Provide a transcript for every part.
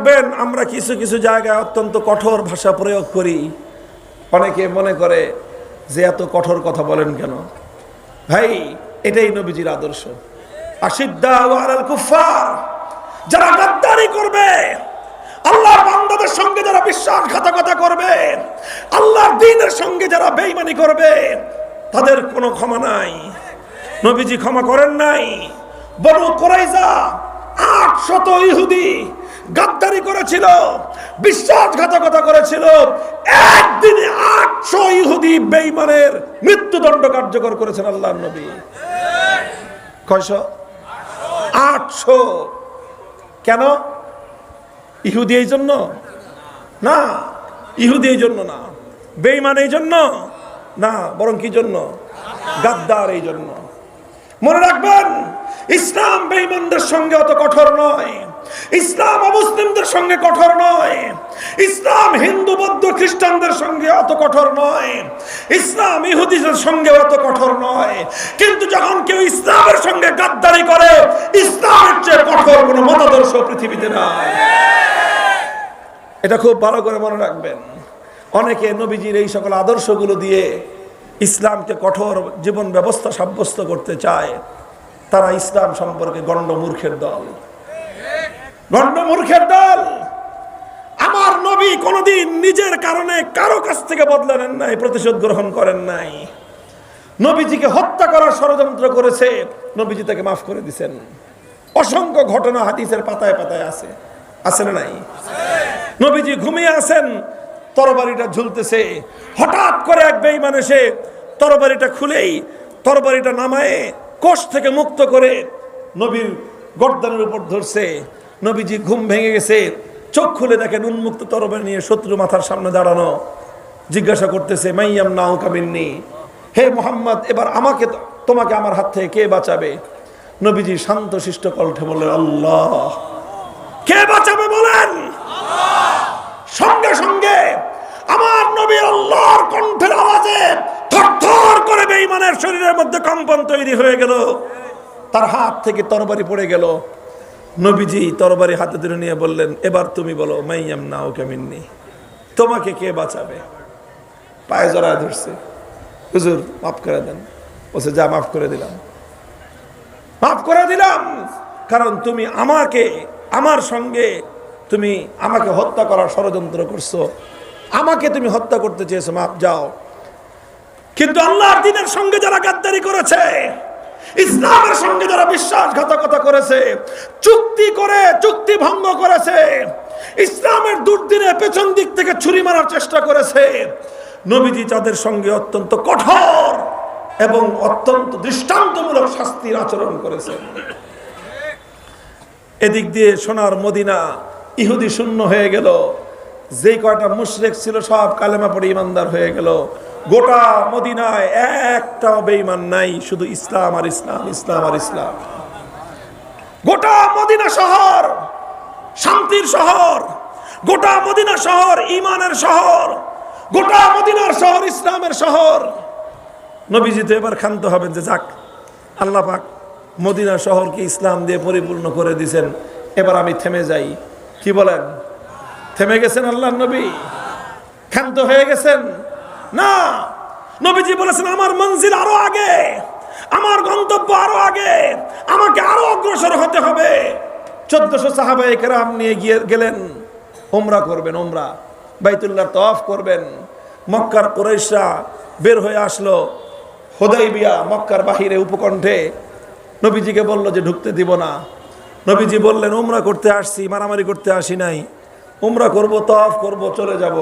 রাখবেন, আমরা কিছু কিছু জায়গায় অত্যন্ত কঠোর ভাষা প্রয়োগ করি। অনেকে মনে করে যে এত কঠোর কথা বলেন কেন। ভাই, এটাই নবীজির আদর্শ। আশিদ্দাউ আলাল কুফার, যারা গাদ্দারি করবে, আল্লাহর বান্দাদের সঙ্গে যারা বিশ্বাসঘাতকতা করবে, আল্লাহর দ্বীনের সঙ্গে যারা বেঈমানি করবে, তাদের কোনো ক্ষমা নাই। নবীজি ক্ষমা করেন নাই। বনু কুরাইজা 800 ইহুদি গাদ্দারি করেছিল, বিশ্বাসঘাতকতা করেছিল। একদিনে 800 ইহুদি বেঈমানের মৃত্যুদণ্ড কার্যকর করেছেন আল্লাহর নবী। কয়শো? 800। কেন? ইহুদি এই জন্য না, ইহুদি এই জন্য না, বেঈমান এই জন্য না, বরং কি জন্য? গাদ্দার এই জন্য। মনে রাখবেন, ইসলাম বেঈমানদের সঙ্গে অত কঠোর নয়, ইসলাম অমুসলিমদের সঙ্গে কঠোর নয়, ইসলাম হিন্দু বৌদ্ধ খ্রিস্টানদের সঙ্গে অত কঠোর নয়, ইসলাম ইহুদিদের সঙ্গে অত কঠোর নয়। কিন্তু যখন কেউ ইসলামের সঙ্গে গাদ্দারি করে, ইসলামের চেয়ে কঠোর কোনো মতাদর্শ পৃথিবীতে নাই। এটা খুব ভালো করে মনে রাখবেন। অনেকে নবীজির এই সকল আদর্শগুলো দিয়ে ইসলামকে কঠোর জীবন ব্যবস্থা সাব্যস্ত করতে চায়। তারা ইসলাম সম্পর্কে গণ্ডমূর্খের দল, গণ্ডমূর্খের দল। আমার নবী কোনদিন নিজের কারণে কারো কাছ থেকে বদলা নেন নাই, প্রতিশোধ গ্রহণ করেন নাই। নবীজিকে হত্যা করার ষড়যন্ত্র করেছে, নবীজি তাকে মাফ করে দিয়েছেন। অসংখ্য ঘটনা হাদিসের পাতায় পাতায় আছে, আছে না নাই? নবীজি ঘুমিয়ে আছেন, তরবারিটা ঝুলতেছে, হঠাৎ করে এক বেঈমান এসে তরবারিটা খুলেই তরবারিটা নামায়ে কোষ থেকে মুক্ত করে নবীর গর্দানের উপর ধরছে। নবীজি ঘুম ভেঙে গেছে, চোখ খুলে দেখেন উন্মুক্ত তরবারি নিয়ে শত্রু মাথার সামনে দাঁড়ানো। জিজ্ঞাসা করতেছে, মাইয়াম নাও কামিন্নি, হে মুহাম্মদ, এবার আমাকে তোমাকে আমার হাত থেকে কে বাঁচাবে? নবীজি শান্ত শিষ্ট কণ্ঠে বললেন, আল্লাহ। কে বাঁচাবে বলেন? সঙ্গে সঙ্গে আমার নবী আল্লাহর কণ্ঠের আওয়াজে থরথর করে বেঈমানের শরীরের মধ্যে কম্পন তৈরি হয়ে গেল, তার হাত থেকে তরবারি পড়ে গেল। নবীজি তরবারি হাতে ধরে নিয়ে বললেন, এবার তুমি বলো, মাইয়াম নাও কামিন্নি, তোমাকে কে বাঁচাবে? পায়ে জড়ায় ধরছে, হুজুর মাফ করে দেন। বলছে, যা মাফ করে দিলাম, মাফ করে দিলাম, কারণ তুমি আমাকে, আমার সঙ্গে তুমি আমাকে হত্যা করার ষড়যন্ত্র করছো, আমাকে তুমি হত্যা করতে চেয়েছো, মাফ, যাও। কিন্তু আল্লাহর দ্বীনের সঙ্গে যারা গাদ্দারি করেছে, ইসলামের সঙ্গে যারা বিশ্বাসঘাতকতা করেছে, চুক্তি করে চুক্তি ভঙ্গ করেছে, ইসলামের দুর্দিনে পেছন দিক থেকে ছুরি মারার চেষ্টা করেছে, নবীজি তাদের সঙ্গে অত্যন্ত কঠোর এবং অত্যন্ত দৃষ্টান্তমূলক শাস্তির আচরণ করেছেন। এদিক দিয়ে সোনার মদিনা ইহুদি শূন্য হয়ে গেল। যেই কয়টা মুশরিক ছিল সব কালেমা পড়ে ইমানদার হয়ে গেল। গোটা মদিনায় একটাও বেঈমান নাই, শুধু ইসলাম আর ইসলাম, ইসলাম আর ইসলাম। গোটা মদিনা শহর শান্তির শহর, গোটা মদিনা শহর ঈমানের শহর, গোটা মদিনার শহর ইসলামের শহর। নবীজি তো এবার ক্ষান্ত হবেন যে যাক, আল্লাহ পাক মদিনা শহরকে ইসলাম দিয়ে পরিপূর্ণ করে দিয়েছেন, এবার আমি থেমে যাই। কি বলেন? থেমে গেছেন আল্লাহর নবী? ক্ষান্ত হয়ে গেছেন? না, নবীজি বলেছেন, আমার মঞ্জিল আরো আগে, আমার গন্তব্য আরো আগে, আমাকে আরো অগ্রসর হতে হবে। 1400 সাহাবায়ে কেরাম নিয়ে গিয়ে গেলেন, উমরা করবেন, উমরা বাইতুল্লাহ তওয়াফ করবেন। মক্কার কুরাইশরা বের হয়ে আসলো হুদাইবিয়া, মক্কার বাহিরে উপকণ্ঠে। নবীজিকে বলল যে ঢুকতে দিব না। নবীজি বললেন, উমরা করতে আসছি, মারামারি করতে আসি নাই, উমরা করব, তওয়াফ করব, চলে যাব,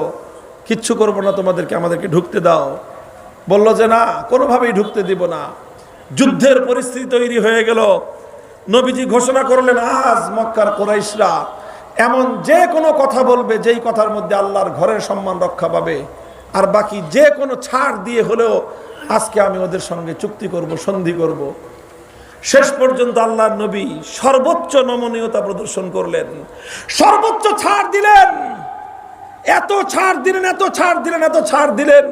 কিচ্ছু করব না তোমাদেরকে, আমাদেরকে ঢুকতে দাও। বলল যে না, কোনোভাবেই ঢুকতে দিব না। যুদ্ধের পরিস্থিতি তৈরি হয়ে গেল। নবীজি ঘোষণা করলেন, আজ মক্কার কুরাইশরা এমন যে কোনো কথা বলবে যেই কথার মধ্যে আল্লাহর ঘরের সম্মান রক্ষা পাবে, আর বাকি যে কোনো ছাড় দিয়ে হলেও আজকে আমি ওদের সঙ্গে চুক্তি করব, সন্ধি করব। শেষ পর্যন্ত আল্লাহর নবী সর্বোচ্চ নমনীয়তা প্রদর্শন করলেন, সর্বোচ্চ ছাড় দিলেন। এত ছাড় দিলেন, এত ছাড় দিলেন, এত ছাড় দিলেন,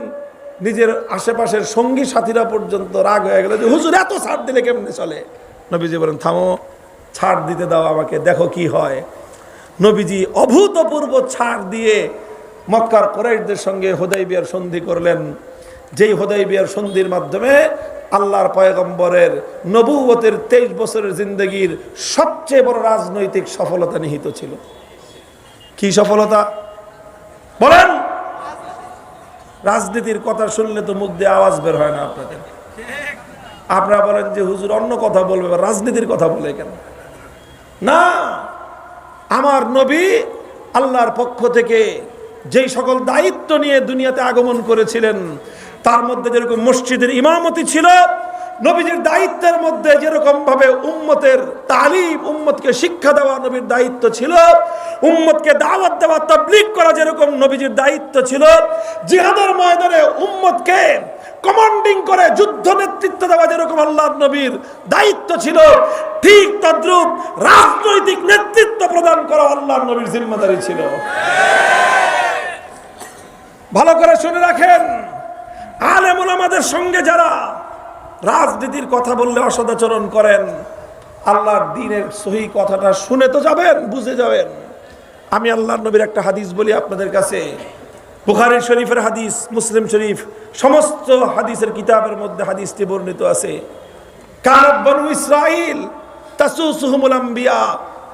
নিজের আশেপাশের সঙ্গী সাথীরা পর্যন্ত রাগ হয়ে গেল যে হুজুর এত ছাড় দিলে কেমনে চলে? নবীজি বলেন, থামো, ছাড় দিতে দাও আমাকে, দেখো কি হয়। নবীজি অভূতপূর্ব ছাড় দিয়ে মক্কার কুরাইশদের সঙ্গে হুদাইবিয়ার সন্ধি করলেন, যেই হুদাইবিয়ার সন্ধির মাধ্যমে আল্লাহর পয়গম্বরের নবুয়তের 23 বছরের জিন্দগির সবচেয়ে বড় রাজনৈতিক সফলতা নিহিত ছিল। কি সফলতা বলেন? রাজনীতির কথা শুনলে তো মুখ দিয়ে আওয়াজ বের হয় না আপনাদের। আপনারা বলেন যে হুজুর অন্য কথা বলবে, রাজনীতির কথা বলে কেন? না, আমার নবী আল্লাহর পক্ষ থেকে যেই সকল দায়িত্ব নিয়ে দুনিয়াতে আগমন করেছিলেন, তার মধ্যে যেরকম মসজিদের ইমামতি ছিল, নবীজির দায়িত্বের মধ্যে যেরকম ভাবে উম্মতের তালিম, উম্মতকে শিক্ষা দেওয়া নবীর দায়িত্ব ছিল, উম্মতকে দাওয়াত দেওয়া, তাবলীগ করা যেরকম নবীজির দায়িত্ব ছিল, জিহাদের ময়দানে উম্মতকে কমান্ডিং করে যুদ্ধ নেতৃত্ব দেওয়া যেরকম আল্লাহর নবীর দায়িত্ব ছিল, ঠিক তদ্রূপ রাজনৈতিক নেতৃত্ব প্রদান করা আল্লাহর নবীর জিম্মাদারি ছিল। ভালো করে শুনে রাখেন, আলেম ওলামাদের সঙ্গে যারা রাজনীতির কথা বললে অসদাচরণ করেন, আল্লাহর দ্বীনের সহি কথাটা শুনে তো যাবেন, বুঝে যাবেন। আমি আল্লাহর নবীর একটা হাদিস বলি আপনাদের কাছে, বুখারী শরীফের হাদিস, মুসলিম শরীফ, সমস্ত হাদিসের কিতাবের মধ্যে হাদিসটি বর্ণিত আছে। কানাত বনু ইসরাঈল তাসুসুহুমুল আম্বিয়া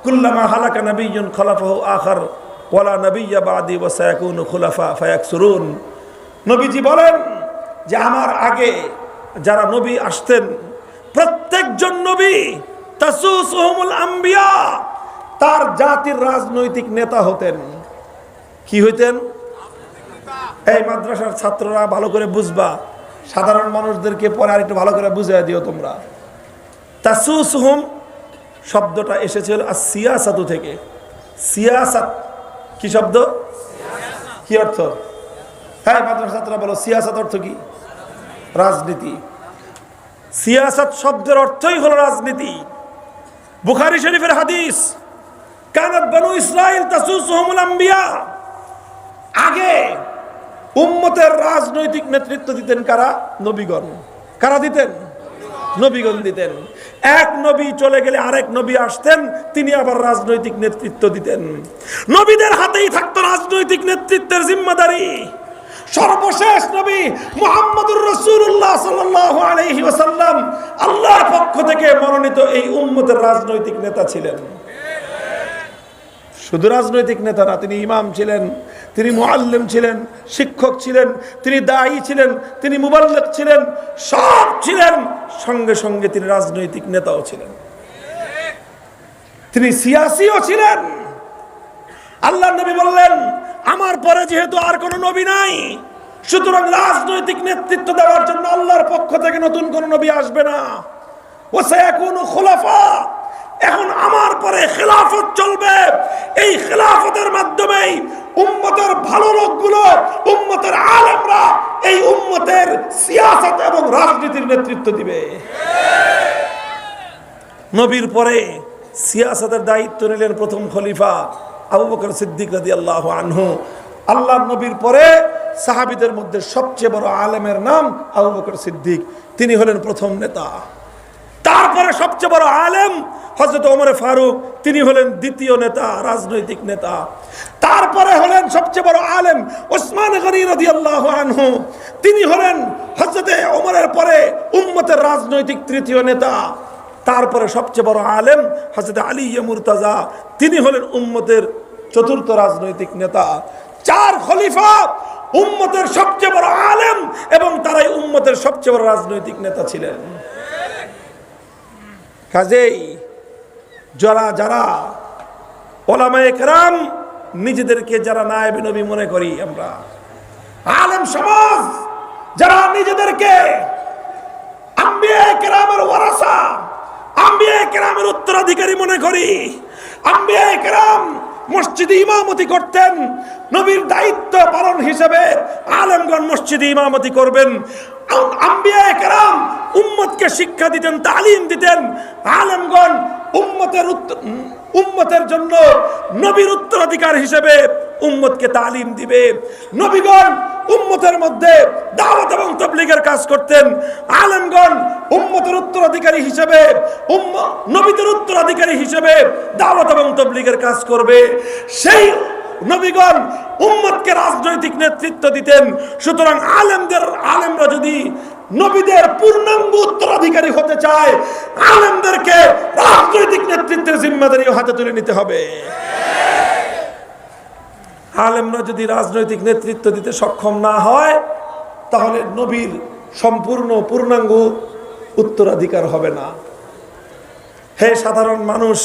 কুল্লামা হালাকা নাবিয়্যুন খলাফাহু আখার ওয়ালা নাবিয়্যা বাদি ওয়া সায়াকুনু খুলাফা ফায়াকসুরুন। নবীজি বলেন যে আমার আগে যারা নবী আসতেন, প্রত্যেকজন নবী তাসুসুহুমুল আম্বিয়া, তার জাতির রাজনৈতিক নেতা হতেন। কি হইতেন? এই মাদ্রাসার ছাত্ররা ভালো করে বুঝবা, সাধারণ মানুষদেরকে পরে আর একটু ভালো করে বুঝিয়ে দিও তোমরা। তাসুসুহুম শব্দটা এসেছিল সিয়াসাতু থেকে। সিয়াসাত কি শব্দ? কি অর্থ? হ্যাঁ, মাদ্রাসার ছাত্ররা বলো সিয়াসাত অর্থ কি? রাজনীতি। সিয়াসাত শব্দের অর্থই হলো রাজনীতি। বুখারী শরীফের হাদিস, কানাত বনু ইসরাঈল তাসুসুহুমুল আম্বিয়া, আগে উম্মতের রাজনৈতিক নেতৃত্ব দিতেন কারা? নবীগণ। কারা দিতেন? নবীগণ দিতেন। এক নবী চলে গেলে আরেক নবী আসতেন, তিনি আবার রাজনৈতিক নেতৃত্ব দিতেন। নবীদের হাতেই থাকতো রাজনৈতিক নেতৃত্বের জিম্মাদারি। সর্বশেষ নবী মুহাম্মদুর রাসূলুল্লাহ সাল্লাল্লাহু আলাইহি ওয়াসাল্লাম আল্লাহর পক্ষ থেকে মনোনীত এই উম্মতের রাজনৈতিক নেতা ছিলেন। শুধু রাজনৈতিক নেতা না, তিনি ইমাম ছিলেন, তিনি মুআল্লিম ছিলেন, শিক্ষক ছিলেন, তিনি দায়ী ছিলেন, তিনি মুবাল্লিগ ছিলেন, সব ছিলেন। সঙ্গে সঙ্গে তিনি রাজনৈতিক নেতাও ছিলেন, তিনি সিয়াসিও ছিলেন। আল্লাহর নবী বললেন, আমার পরে যেহেতু আর কোনো নবী নাই, সুতরাং রাজনৈতিক নেতৃত্ব দেওয়ার জন্য আল্লাহর পক্ষ থেকে নতুন কোন নবী আসবে না। ওয়া সায়াকুনু খুলাফা, এখন আমার পরে খিলাফত চলবে। এই খিলাফতের মাধ্যমেই উম্মতের ভালো লোকগুলো, উম্মতের আলেমরা এই উম্মতের সিয়াসত এবং রাজনীতির নেতৃত্ব দিবে। নবীর পরে সিয়াসতের দায়িত্ব নিলেন প্রথম খলিফা আবু বকর সিদ্দিক রাদিয়াল্লাহু আনহু। আল্লাহর নবীর পরে সাহাবীদের মধ্যে সবচেয়ে বড় আলেমের নাম আবু বকর সিদ্দিক, তিনি হলেন প্রথম নেতা। তারপরে সবচেয়ে বড় আলেম হযরত ওমর ফারুক, তিনি হলেন দ্বিতীয় নেতা, রাজনৈতিক নেতা। তারপরে হলেন সবচেয়ে বড় আলেম ওসমান গনি রাদিয়াল্লাহু আনহু, তিনি হলেন হযরত ওমরের পরে উম্মতের রাজনৈতিক তৃতীয় নেতা। তারপরে সবচেয়ে বড় আলেম হযরত আলী মুর্তাজা, তিনি হলেন উম্মতের চতুর্থ রাজনৈতিক নেতা। চার খলিফা উম্মতের সবচেয়ে বড় আলেম এবং তারাই উম্মতের সবচেয়ে বড় রাজনৈতিক নেতা ছিলেন। কাজেই যারা ওলামায়ে কেরাম নিজেদেরকে যারা নায়েবে নবী মনে করি, আমরা আলেম সমাজ যারা নিজেদেরকে আম্বিয়ায়ে কেরামের ওয়ারাসা, আম্বিয়ায়ে কেরামের উত্তরাধিকারী মনে করি, আম্বিয়ায়ে কেরাম মসজিদে ইমামতি করতেন, নবীর দায়িত্ব পালন হিসেবে আলেমগণ মসজিদে ইমামতি করবেন। আম্বিয়ায়ে কেরাম উম্মতকে শিক্ষা দিতেন, তালিম দিতেন। আলেমগণ উম্মতের জন্য নবীর উত্তরাধিকার হিসেবে উম্মতকে তালিম দিবে। নবীগণ উম্মতের মধ্যে দাওয়াত এবং তাবলীগের কাজ করতেন। আলেমগণ উম্মতের উত্তরাধিকারী হিসেবে, নবীদের উত্তরাধিকারী হিসেবে দাওয়াত এবং তাবলীগের কাজ করবে। সেই নবীগণ উম্মতকে রাজনৈতিক নেতৃত্ব দিতেন। সুতরাং আলেমরা যদি নবীদের পূর্ণাঙ্গ উত্তরাধিকারী হতে চায়, আলেমদেরকে রাজনৈতিক নেতৃত্বের জিম্মাদারি হাতে তুলে নিতে হবে। আলেমরা যদি রাজনৈতিক নেতৃত্ব দিতে সক্ষম না হয়, তাহলে নবীর সম্পূর্ণ পূর্ণাঙ্গ উত্তরাধিকার হবে না। হে সাধারণ মানুষ,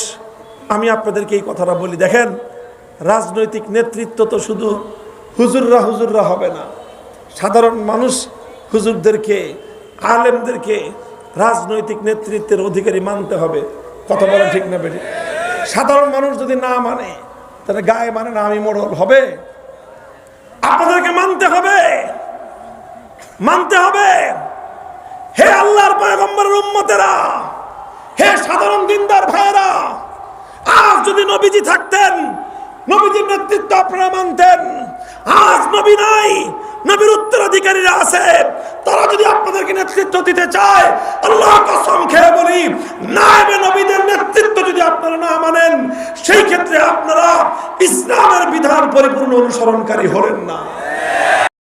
আমি আপনাদেরকে এই কথাটা বলি, দেখেন, রাজনৈতিক নেতৃত্ব তো শুধু হুজুররা হবে না। সাধারণ মানুষ হুজুরদেরকে, আলেমদেরকে রাজনৈতিক নেতৃত্বের অধিকারী মানতে হবে। কথা বলেন ঠিক না বেঠিক? সাধারণ মানুষ যদি না মানে, তাহলে গায়ে মানে না আমি মোড়ল হবে? আপনাদেরকে মানতে হবে, মানতে হবে। হে আল্লাহর পয়গম্বরের উম্মতেরা, হে সাধারণ দিনদার ভাইয়েরা, আজ যদি নবীজি থাকতেন, নবীজির নেতৃত্ব আপনারা মানতেন। আজ নবী নাই, নবীর উত্তরাধিকারীরা আছে। তারা যদি আপনাদেরকে নেতৃত্ব দিতে চায়, আল্লাহর কসম খেয়ে বলি, নায়েবে নবীদের নেতৃত্ব যদি আপনারা না মানেন, সেই ক্ষেত্রে আপনারা ইসলামের বিধান পরিপূর্ণ অনুসরণকারী হলেন না।